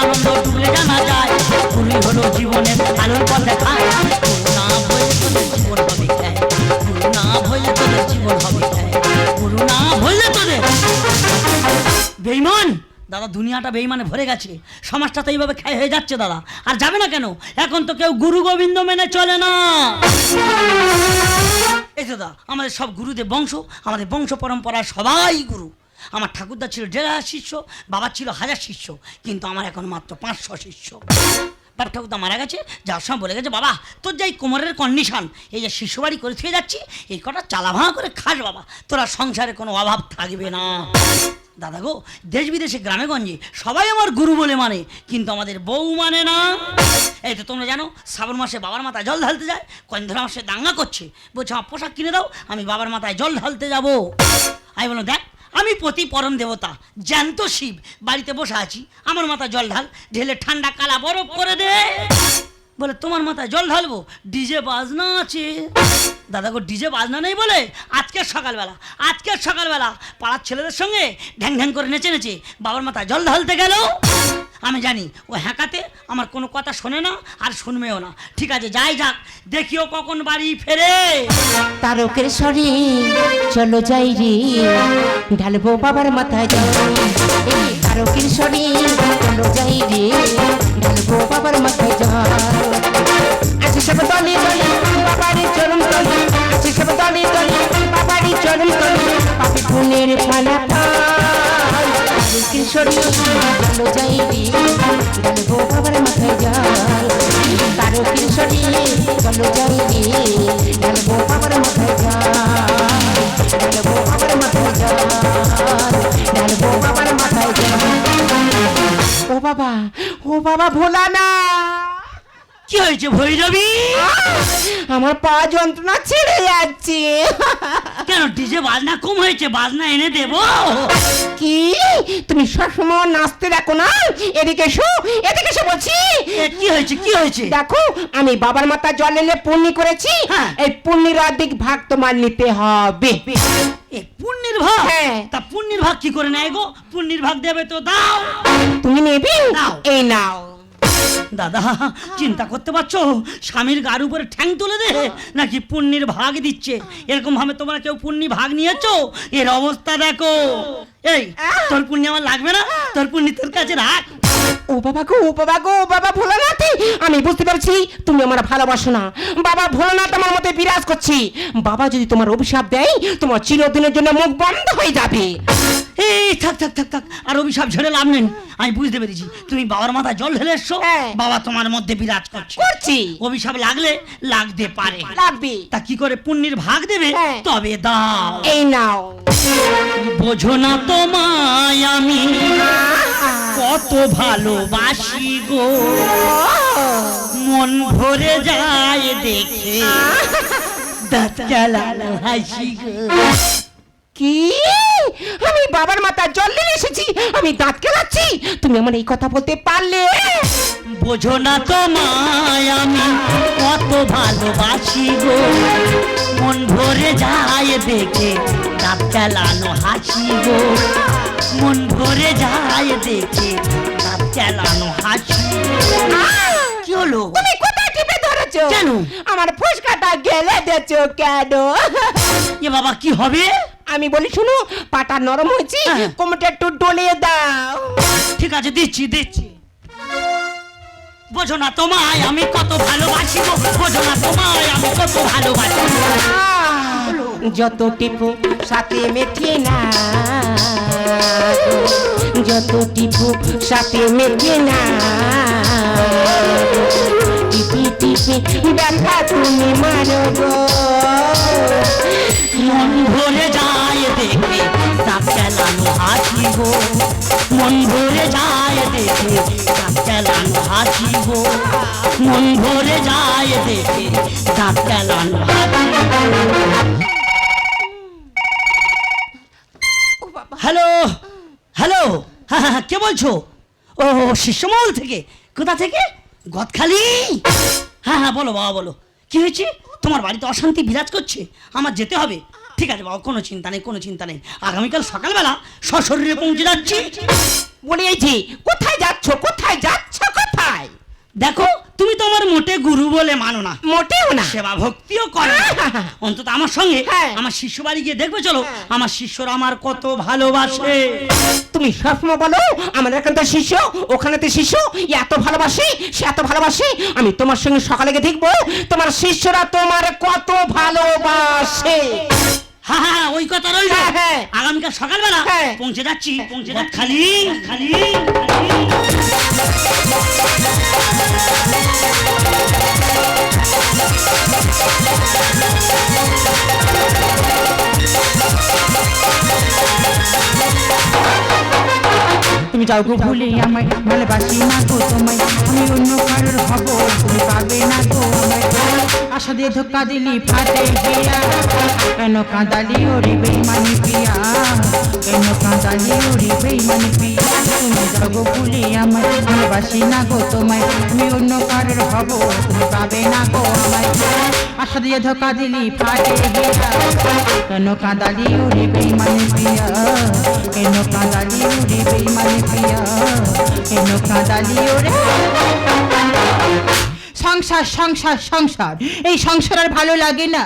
আনন্দ ডুবলে জানা যায় গুরুই হলো জীবনের আলোর পথ দেখায় গুরু না হইলে তোদের জীবন হবে খ্যায় গুরু না হইলে তোদের জীবন হবে খ্যায় গুরু না হইলে তোদের বেঈমান দাদা দুনিয়াটা বেঈমানে ভরে গেছে সমাজটা তো এইভাবে ক্ষয় হয়ে যাচ্ছে দাদা আর যাবে না কেন এখন তো কেউ গুরু গোবিন্দ মেনে চলে না এই তো দাদা আমাদের সব গুরুদের বংশ আমাদের বংশ পরম্পরা সবাই গুরু আমার ঠাকুরদা ছিল ১,৫০০ শিষ্য বাবা ছিল ১,০০০ শিষ্য কিন্তু আমার এখন মাত্র ৫০০ শিষ্য বাবা ঠাকুরদা মারা গেছে যার সময় বলে গেছে বাবা তোর যাই কোমরের কন্ডিশন এই যে শিষ্যবাড়ি করে থেকে যাচ্ছি এই কটা চালাভাঙা করে খাস বাবা তোরা সংসারে কোনো অভাব থাকবে না দাদা গো দেশ বিদেশে গ্রামে গঞ্জে সবাই আমার গুরু বলে মানে কিন্তু আমাদের বউ মানে না এই তো তোমরা জানো শ্রাবণ মাসে বাবার মাথায় জল ঢালতে যায় কয়েক ধরে আমার সাথে দাঙ্গা করছে বলছে আমার পোশাক কিনে দাও আমি বাবার মাথায় জল ঢালতে যাবো আমি বললাম দেখ আমি প্রতি পরম দেবতা জ্যান্ত শিব বাড়িতে বসে আছি আমার মাথায় জল ঢাল ঢেলে ঠান্ডা কালা বরফ করে দে বলে তোমার মাথায় জল ঢালবো ডিজে বাজনা আছে দাদা গো ডিজে বাজনা নেই বলে আজকের সকালবেলা পাড়ার ছেলেদের সঙ্গে ঢ্যাং ঢ্যাং করে নেচে নেচে বাবার মাথায় জল ঢালতে গেল আমি জানি ও হ্যাঁকাতে আমার কোনো কথা শোনে না আর শুনবেও না ঠিক আছে যাই যাক দেখিও কখন বাড়ি ফেরে তারকের সরে চলো যাই রে ঢালবো বাবার মাথায় জল তারকের সরে চলো যাই রে ঢালবো বাবার মাথায় জল আছে সব দলে দলে বাবারই চরণ তলে আছে সব দলে দলে বাবারই চরণ তলে পাপি পুনের পালা তারকের সরে চলো যাই রে ঢালবো বাবার মাথায় জল তারকের সরে চলো যাই রে ঢালবো বাবার মাথায় জল ঢালবো বাবার মাথায় জল ঢালবো বাবার মাথায় জল ও বাবা ভোলা না কি হয়েছে ভৈরবী আমার পা যন্ত্রণা ছেড়ে যাচ্ছে কেন ডিজে বাজনা কম হয়েছে বাজনা এনে দেবো কি তুমি সবসময় নাচতে দেখো না এদিকে এসো বলছি কি হয়েছে দেখো আমি বাবার মাথা জল এনে পুণ্যি করেছি এই পুণ্যির অর্ধেক ভাগ তোমার নিতে হবে পুণ্যের ভাগ হ্যাঁ তা পুণ্যের ভাগ কি করে নেয় গো পুণ্যের ভাগ দেবে তো দাও তুমি নেবে নাও এই নাও দাদা চিন্তা করতে পারছো স্বামীর গার উপরে ঠ্যাং তুলে দে নাকি পুণ্যের ভাগ দিচ্ছে এরকম ভাবে তোমরা কেউ পুণ্যি ভাগ নিয়েছো এর অবস্থা দেখো এই তোর পুণ্য আমার লাগবে না তোর পুণ্য তোর কাছে রাখ ও বাবা ভোলানাথ আমি বুঝতে পারছি তুমি আমার ভালোবাসো না বাবা ভোলানাথ আমার মধ্যে বিরাজ করছি বাবা যদি তোমার অভিশাপ দেয় তোমার চিরদিনের জন্য মুখ বন্ধ হয়ে যাবে এই থাক আর অভিশাপ ঝেড়ে লাভ নেই আমি বুঝতে পেরেছি তুমি বাবার মাথায় জল ঢেলে এসছো বাবা তোমার মধ্যে বিরাজ করছি অভিশাপ লাগতে পারে লাগবে তা কি করে পুণ্যের ভাগ দেবে তবে দাও এই নাও বোঝো না তোমায় আমি কত ভালোবাসি গো মন ভরে যায় দেখে দাঁত কেলানো হাসি গো কি আমি বাবার মাথায় জল নিয়ে এসেছি আমি দাঁত কেলাচ্ছি তুমি আমার এই কথা বলতে পারলে বোঝো না তোমায় আমি কত ভালোবাসি গো মন ভরে যায় দেখে দাঁত কেলানো হাসি গো মন ভরে যায় দেখে দাঁত কেলানো হাসি কি হলো তুমি কোথায় টিপে ধরেছো কেন আমার ফুসকাটা গেলে দেছো কেন এ বাবা কি হবে আমি বলি শুনো পাটা নরম হয়েছে কোমরটা একটু ডলিয়ে দাও ঠিক আছে দিচ্ছি বোঝো না তোমায় আমি কত ভালোবাসি গো বোঝো না তোমায় আমি কত ভালোবাসি যত টিপু সাথে মেটে না যত টিপু সাথে মেটে না টিপি দেখা তুমি মারো গো মন ভরে যায় দেখে দাঁত কেলানো হাসি গো মন ভরে যায় দেখে দাঁত কেলানো হাসি গো মন ভরে যায় দেখে দাঁত কেলানো হাসি হ্যালো হ্যাঁ কে বলছো ও শিষ্যমহল থেকে কোথা থেকে গদখালি হ্যাঁ বলো বাবা বলো কি হয়েছে তোমার বাড়িতে অশান্তি বিরাজ করছে আমার যেতে হবে ঠিক আছে বাবা কোনো চিন্তা নেই আগামীকাল সকালবেলা সশরীরে পৌঁছে যাচ্ছি বলে এই যে কোথায় যাচ্ছ গুরু বলে মানো না, মোটেও না। সেবা ভক্তিও করে না। অন্তত আমার সঙ্গে হ্যাঁ। আমার শিষ্য বাড়ি গিয়ে দেখবে চলো, আমার শিষ্যরা আমার কত ভালোবাসে। তুমি সবসময় বলো আমার এখানকার শিষ্য ওখানেতে শিষ্য এত ভালোবাসে, সে এত ভালোবাসে। আমি তোমার সঙ্গে সকালে গিয়ে দেখবো তোমার শিষ্যরা তোমার কত ভালোবাসে। হ্যাঁ হ্যাঁ, ওই কথা রইল। হ্যাঁ, হ্যাঁ। আগামীকাল সকালবেলা হ্যাঁ। পৌঁছে যাচ্ছি, পৌঁছে যাচ্ছি। খালি খালি তুমি যাও গো ভুলে আমায়, ভালোবাসি না গো তোমায়, আমি অন্য কারোর হব, তুমি পাবে না গো আমায়। আশা দিয়ে ধোকা দিলি ফাটে হিয়া, কেন কাঁদালি ওরে বেইমানি পিয়া, কেন কাঁদালি ওরে বেইমানি পিয়া। তুমি যাও গো ভুলে আমায়, ভালোবাসি না গো তোমায়, আমি অন্য কারোর হব, তুমি পাবে না গো আমায়। আশা দিয়ে ধোকা দিলি ফাটে হিয়া, কেন কাঁদালি ওরে বেইমানি পিয়া, কেন কাঁদালি ওরে বেইমানি পিয়া, কেন কাঁদালি ওরে। সংসার সংসার সংসার, এই সংসার আর ভালো লাগে না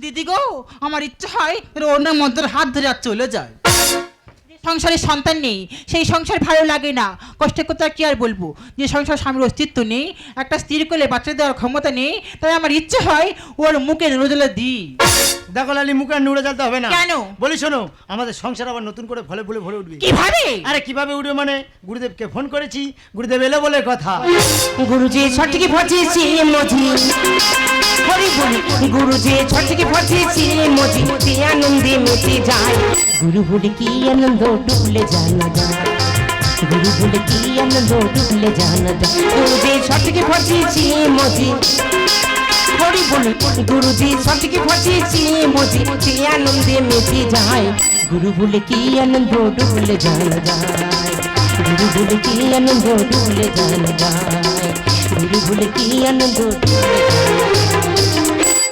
দিদি গো। আমার ইচ্ছা হয় অন্য মন্ত্রের হাত ধরে আর চলে যায়। সংসারে সন্তান নেই, সেই সংসার ভালো লাগে না। কষ্টের কথা কি আর বলবো, যে সংসার স্বামীর অস্তিত্ব নেই, একটা স্ত্রীর কোলে বাচ্চা দেওয়ার ক্ষমতা নেই, তাই আমার ইচ্ছে হয় ওর মুখে নুরজলে দিই। দেখো লালি, মুখে নুড়ে জ্বালতে হবে না। কেন? বলি শোনো, আমাদের সংসার আবার নতুন করে ফলে ফুলে ভরে উঠবে। কিভাবে? আরে কিভাবে উঠবে মানে, গুরুদেবকে ফোন করেছি, গুরুদেব এলো বলে কথা। গুরুজি ছটকি ফটিছি মজি, হরি বলি গুরুজি ছটকি ফটিছি মজি, কি আনন্দে মেতে যায়। গুরু বলে কি আনন্দ ডুবলে জানা যায়, গুরু বলে কি আনন্দ ডুবলে জানা যায়। গুরুজি ছটকি ফটিছি মজি, হরি বলি গুরুজি ছটকি ফটিছি মজি, কি আনন্দে মেতে যায়। গুরু বলে কি আনন্দ ডুবলে জানা যায়, গুরু বলে কি আনন্দ ডুবলে জানা যায়, গুরু বলে কি আনন্দ ডুবলে জানা যায়।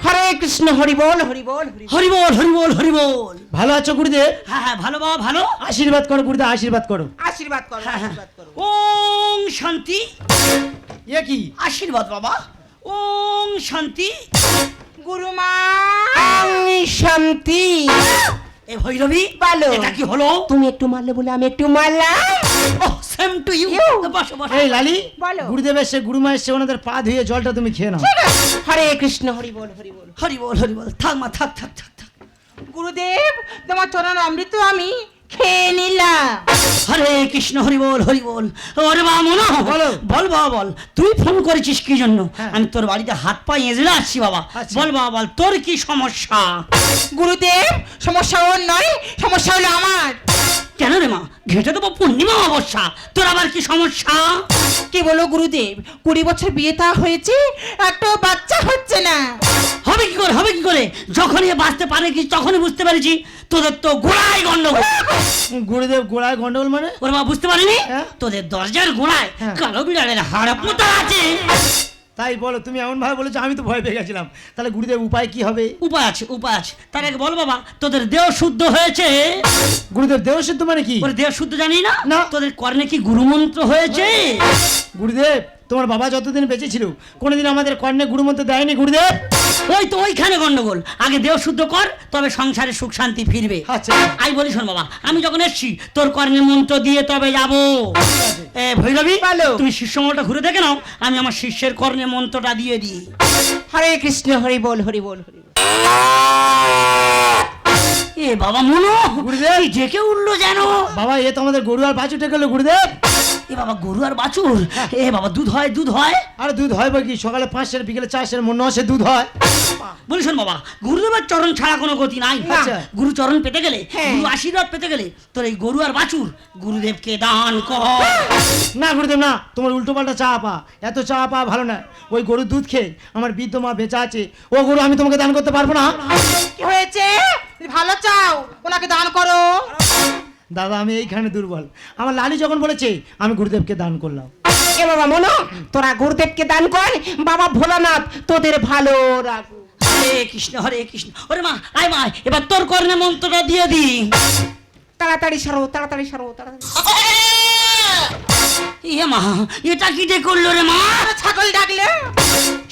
হরে কৃষ্ণ, হরি বল হরি বল হরি বল। হরি বল হরি বল হরি বল। ভালো আছো গুরুদেব? হ্যাঁ হ্যাঁ, ভালো বাবা ভালো। আশীর্বাদ করো গুরুদেব, আশীর্বাদ করো। আশীর্বাদ করো, আশীর্বাদ করো। ওং শান্তি। এ কি? আশীর্বাদ বাবা। ওং শান্তি। গুরুমা শান্তি। এ ভৈরবী, বলো। এটা কি হলো? তুমি একটু মারলে বলে আমি একটু মারলাম। ওহ, সেম টু ইউ। You. বসো বসো। এই লালি, বলো। গুরুদেব এসে, গুরুমা এসে, ওনাদের পা ধুয়ে জলটা তুমি খেয়ে নাও। হরে কৃষ্ণ, হরি বল হরি বল। হরি বল হরি বল। থাক মা, থাক থাক থাক থাক। গুরুদেব, তোমার চরণ অমৃত আমি খেয়ে নিলাম। হরে কৃষ্ণ হরি বল হরি বল। ওরে বাবা মনো, বলো। বল বাবা বল, তুই ফোন করেছিস কি জন্য? হ্যাঁ। আমি তোর বাড়িতে হাত পা এজলে আসছি বাবা। আচ্ছা। বল বাবা বল, তোর কি সমস্যা? গুরুদেব, সমস্যা ওর নয়, সমস্যা হলো আমার। কেন রে মা? ঘেটে দেবো পূর্ণিমা অবস্থা, তোর আবার কি সমস্যা? কি বলো গুরুদেব, 20 বছর বিয়ে তা হয়েছে, একটা বাচ্চা হচ্ছে না। হবে কি করে, হবে কি করে? যখনই বাঁচতে পারে কি তখনই বুঝতে পেরেছি তোদের তো গোড়ায় গন্ডগোল। গুরুদেব গোড়ায় গন্ডগোল মানে? ওর মা বুঝতে পারিনি? হ্যাঁ। তোদের দরজার গোড়ায় হ্যাঁ। কালো বিড়ালের হাড় পোতা আছে। তাই বলো, তুমি এমন ভাবে বলেছো আমি তো ভয় পেয়ে গেছিলাম। তাহলে গুরুদেব উপায় কি হবে? উপায় আছে, উপায় আছে। তার আগে বল বাবা, তোদের দেহ শুদ্ধ হয়েছে? গুরুদেব দেহশুদ্ধ মানে কি? ওর দেহ শুদ্ধ জানি না? না। তোদের কর্ণে কি গুরুমন্ত্র হয়েছে? গুরুদেব, তোমার বাবা যতদিন বেঁচে ছিল কোনোদিন আমাদের কর্ণে গুরুমন্ত্র দেয়নি গুরুদেব। ওই তো ওইখানে গন্ডগোল। আগে দেহ শুদ্ধ কর, তবে সংসারে সুখ শান্তি ফিরবে। আচ্ছা। আই বলি শোন বাবা, আমি যখন এসছি তোর কর্ণের মন্ত্র দিয়ে তবে যাবো। এ ভৈরবী, বলো। তুমি শিষ্যমহলটা ঘুরে দেখে নাও, আমি আমার শিষ্যের কর্ণের মন্ত্রটা দিয়ে দিই। হরে কৃষ্ণ, হরি বল হরি বল হরি বল। এ বাবা মনো, গুরুদেব। এই ডেকে উঠলো যেন। বাবা, এ তো আমাদের গরু আর বাছু উঠে গেল গুরুদেব। এ বাবা, গরু আর বাছুর? এ বাবা, দুধ হয় দুধ হয়? আর দুধ হয় বা কি? সকালে 5 সের, বিকেলে 4 সের, 9 সের দুধ হয়। বলি শোন বাবা, গুরুদেবের চরণ ছাড়া কোনো গতি নাই। আচ্ছা। গুরু চরণ পেতে গেলে, হ্যাঁ। গুরু আশীর্বাদ পেতে গেলে তোর এই গরু আর বাছুর গুরুদেবকে দান কর। না গুরুদেব না, তোমার উল্টো পাল্টা চা পা, এত চা পা ভালো না। ওই গরুর দুধ খেয়ে আমার বৃদ্ধ মা বেঁচে আছে, ও গরু আমি তোমাকে দান করতে পারবো না। কি হয়েছে? যদি ভালো চাও ওনাকে দান করো। দাদা, আমি এইখানে দুর্বল। আমার লালি যখন বলেছে আমি গুরুদেবকে দান করলাম। এ বাবা মনো, তোরা গুরুদেবকে দান কর, বাবা ভোলানাথ তোদের ভালো রাখুক। হরে কৃষ্ণ হরে কৃষ্ণ। ওরে মা, আয় মা, এবার তোর কর্ণে মন্ত্রটা দিয়ে দি। তাড়াতাড়ি সরো, তাড়াতাড়ি সরো, তাড়াতাড়ি। এ এ মা, এটা কি ডে করলো রে মা? ছাগল ডাকলে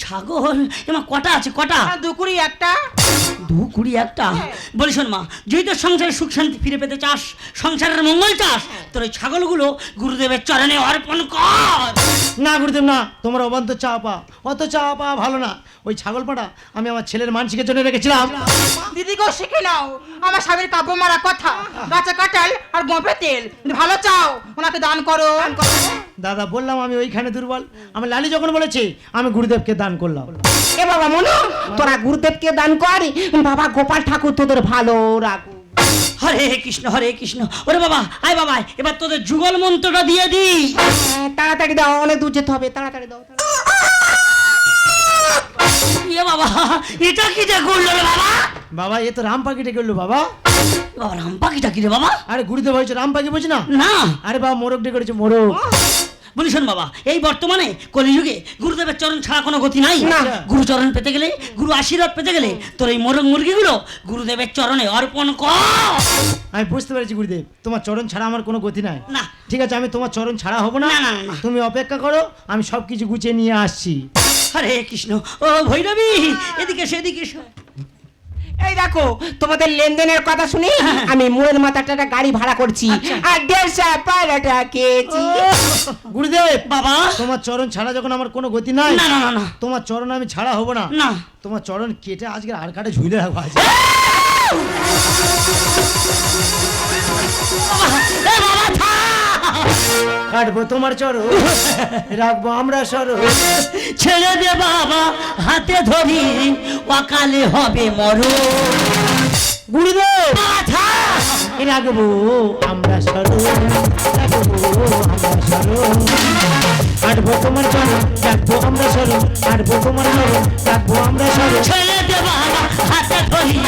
ছাগল? এমা কটা আছে, কটা? 2 একটা 2 একটা? বলি শোন মা, যদি তোর সংসারে সুখ শান্তি ফিরে পেতে চাস, সংসারের মঙ্গল চাস, তোর ওই ছাগলগুলো গুরুদেবের চরণে অর্পণ কর। না গুরুদেব না, তোমার অবান্ত চা পা, অত চা পা ভালো না। ওই ছাগল পাটা আমি আমার ছেলের মানসিকের জন্য রেখেছিলাম। দিদিকেও শিখে নাও আমার স্বামীর কাব্য মারা কথা, গাছে কাঁঠাল আর গোঁপে তেল ভালো চাও ওনাকে দান করো। দাদা বললাম আমি ওইখানে দুর্বল। আমি লালি যখন বলেছি আমি গুরুদেবকে দান করলাম। এ বাবা মনু, তোরা গুরুদেবকে দান কর, বাবা গোপাল ঠাকুর তোদের ভালো রাখো। হরে কৃষ্ণ, হরে কৃষ্ণ। ওরে বাবা, আয় বাবা, এবার তোদের যুগল মন্ত্রটা দিয়ে দি। তাড়াতাড়ি দাও, অনেক দূর যেতে হবে, তাড়াতাড়ি দাও। এ বাবা, এটা কি ডে করলো রে বাবা? বাবা এ তো রাম পাখি ডেকে উঠলো বাবা। বাবা রাম পাখিটা কি রে বাবা? আরে গুরুদেব হয়েছে রাম পাখি বলছি না? না, আরে বাবা মোরগ ডেকে উঠেছে, মোরগ। বলি শোন বাবা, এই বর্তমানে কলিযুগে গুরুদেবের চরণ ছাড়া কোনো গতি নাই। না। গুরুচরণ পেতে গেলে, গুরু আশীর্বাদ পেতে গেলে তোর এই মোরগ মুরগিগুলো গুরুদেবের চরণে অর্পণ কর। আমি বুঝতে পেরেছি গুরুদেব, তোমার চরণ ছাড়া আমার কোনো গতি নাই। না। ঠিক আছে, আমি তোমার চরণ ছাড়া হব না। না, না, না। তুমি অপেক্ষা করো, আমি সব কিছু গুছিয়ে নিয়ে আসছি। হরে কৃষ্ণ। ও ভৈরবী, এদিকে সেদিকে এসো। এই দেখো, তোমাদের লেনদেনের কথা শুনি আমি মুয়ের মাথাটা একটা গাড়ি ভাড়া করছি আর 150 পায়রাটা খেয়েছি। গুরুদেব বাবা, তোমার চরণ ছাড়া যখন আমার কোনো গতি নাই, না না না না তোমার চরণ আমি ছাড়া হব না। না। তোমার চরণ কেটে আজকে আর কাটে ঝুলে রাখবো আজ। এ বাবা থাক। কাটবো তোমার চরণ, রাখবো আমরা সরণ। ছেড়ে দে বাবা, হাতে ধরি, অকালে হবে মরণ। গুরুদেব বাবা থাক। রাখবো আমরা সরণ, রাখবো আমরা সরণ। কাটবো তোমার চরণ, রাখবো আমরা সরণ। কাটবো তোমার চরণ, রাখবো আমরা সরণ। ছেড়ে দে বাবা, হাতে ধরি,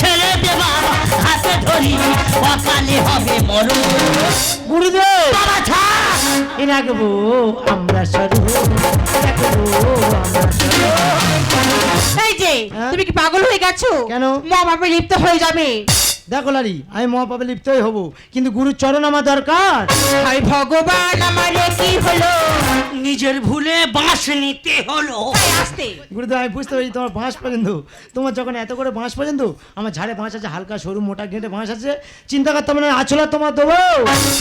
ছেড়ে দে বাবা, হাতে ধরি, অকালে হবে মরণ। গুরুদেব বাবা থাক। রাখবো আমরা সরণ, রাখবো আমরা সরণ। এই যে হ্যাঁ? তুমি কি পাগল হয়ে গেছো? কেন? মা বাবা লিপ্ত হয়ে যাবে। দেখো লালি, আমি মহাপাপে লিপ্তই হব, কিন্তু গুরুর চরণ আমার দরকার। হায় ভগবান, আমার এ কি হলো? নিজের ভুলে বাঁশ নিতে হলো। এই আস্তে গুরুদেব আমি বুঝতে পারছি তোমার বাঁশ পর্যন্ত, তোমার যখন এত করে বাঁশ পর্যন্ত, আমার ঝাড়ে বাঁশ আছে, হালকা সরু মোটা গেঁটে বাঁশ আছে, চিন্তা করতে হবে না, আছলা তোমার দেবো।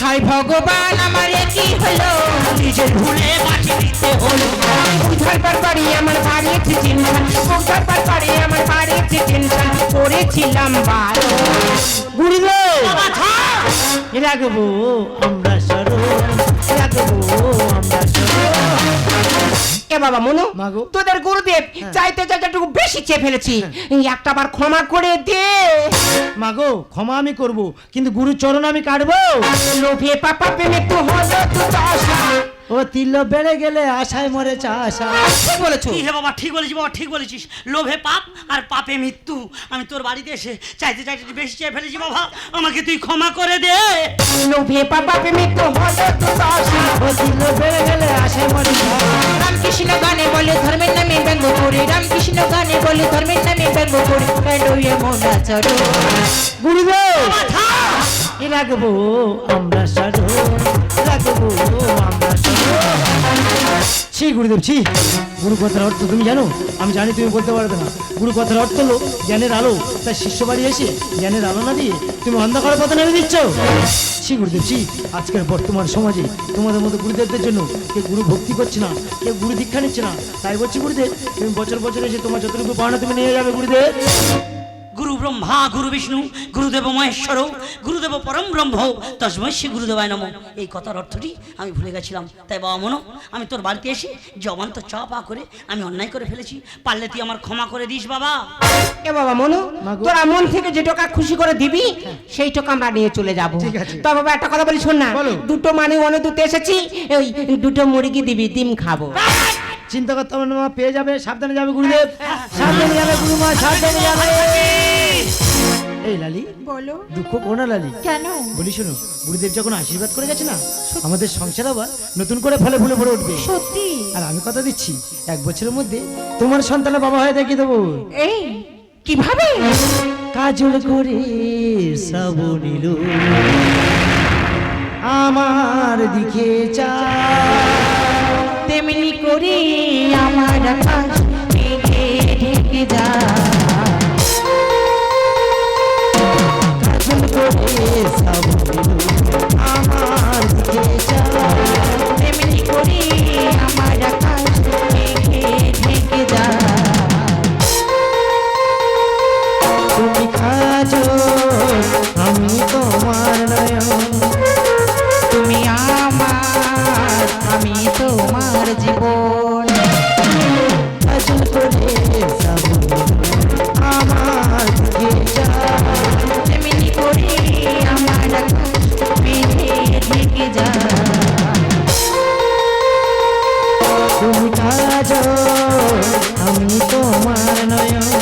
হায় ভগবান, আমার এ কি হলো? নিজের ভুলে বাঁশ নিতে হলো। বুঝার পর পরই আমার বাড়িয়েছে টেনশন, বুঝার পর পরই আমার বাড়িয়েছে টেনশন, করেছিলাম বারো। গুরুদেব বাবা থাক। রাখবো আমরা সরণ, রাখবো আমরা সরণ। এ বাবা মনু, মাগো। তোদের গুরুদেব চাইতে চাইতে একটু বেশি চেয়ে ফেলেছি, একটা বার ক্ষমা করে দে। মাগো ক্ষমা আমি করব, কিন্তু গুরুর চরণ আমি কাটবো। লোভে পাপা প্রেমে তো হলো তো দশা। ও তিল বেড়ে গেলে আশায় মরে চাষা। ঠিক বলেছো। কি হে বাবা, ঠিক বলেছিস বাবা, ঠিক বলেছিস। লোভে পাপ আর পাপে মৃত্যু। আমি তোর বাড়িতে এসে চাইতে চাইতে বেশি চেয়ে ফেলেছি বাবা, আমাকে তুই ক্ষমা করে দে। লোভে পাপা প্রেমে তো হলো তো দশা। ও তিল বেড়ে গেলে আশায় মরে চাষা। রামকৃষ্ণ গানে বলে ধর্মের নামে ব্যঙ্গ করে, রামকৃষ্ণ গানে বলে ধর্মের নামে ব্যঙ্গ করে, কেন এ মনা চড়ো? গুরুদেব বাবা থাক। রাখবো আমরা সরণ, রাখবো আমরা সরণ। ছি গুরুদেব ছি, গুরু কথার অর্থ তুমি জানো? আমি জানি তুমি বলতে পারবে না। গুরু কথার অর্থ হলো জ্ঞানের আলো, তাই শিষ্য বাড়ি এসে জ্ঞানের আলো না দিয়ে তুমি অন্ধকারের পথে নেমে দিচ্ছ। ছি গুরুদেব ছি, আজকের বর্তমান সমাজে তোমাদের মতো গুরুদেবদের জন্য কেউ গুরু ভক্তি করছে না, কেউ গুরু দীক্ষা নিচ্ছে না। তাই বলছি গুরুদেব, তুমি বছর বছর এসে তোমার যতটুকু পাওনা তুমি নিয়ে যাবে গুরুদেব। গুরু ব্রহ্মা গুরু বিষ্ণু গুরুদেব মহেশ্বর গুরুদেব পরম ব্রহ্ম তস্মৈ শ্রী গুরুদেবায় নমঃ। এই কথার অর্থটি আমি ভুলে গেছিলাম। তাই বাবা মনো, আমি তোর বাড়িতে এসে জবান্ত চা পা করে আমি অন্যায় করে ফেলেছি, পারলে তুই আমার ক্ষমা করে দিস বাবা। এ বাবা মনু, মাগো। তোরা মন থেকে যে টাকা খুশি করে দিবি সেই টাকা আমরা নিয়ে চলে যাব। ঠিক আছে। তো বাবা একটা কথা বলি শোন না, বলো। দুটো মানে অনেক দূর এসেছি, ওই দুটো মুরগি দিবি, ডিম খাবো। চিন্তা করতে হবে না, মা পেয়ে যাবে, সাবধানে যাবে গুরুদেব, সাবধানে যাবে গুরুমা, সাবধানে যাবে। এই লালি বলো দুঃখ করো না লালি। কেন? বলি শোনো, গুরুদেব যখন আশীর্বাদ করে গেছে না, আমাদের সংসার আবার নতুন করে ফলে ফুলে ভরে উঠবে। সত্যি? আর আমি কথা দিচ্ছি, 1 বছরের মধ্যে তোমার সন্তানের বাবা হয়ে দেখিয়ে দেবো। এই কিভাবে? কাজল করে শ্রাবণীল আমার দিকে চা তেমনি করে আমার আকাশ মেঘে ঢেকে যায়। কাজল করে সাবুন আমার দিকে চা তেমনি করে আমার আকাশ মেঘে ঢেকে যায়। তুমি কাজল আমি তোমার নয়ন তুমি আমার আমি তোমার জীবন। কাজল করে সাবুন আমার দিকে চা তেমনি করে আমার আকাশ মেঘে ঢেকে যায়। তুমি কাজল আমি তোমার নয়ন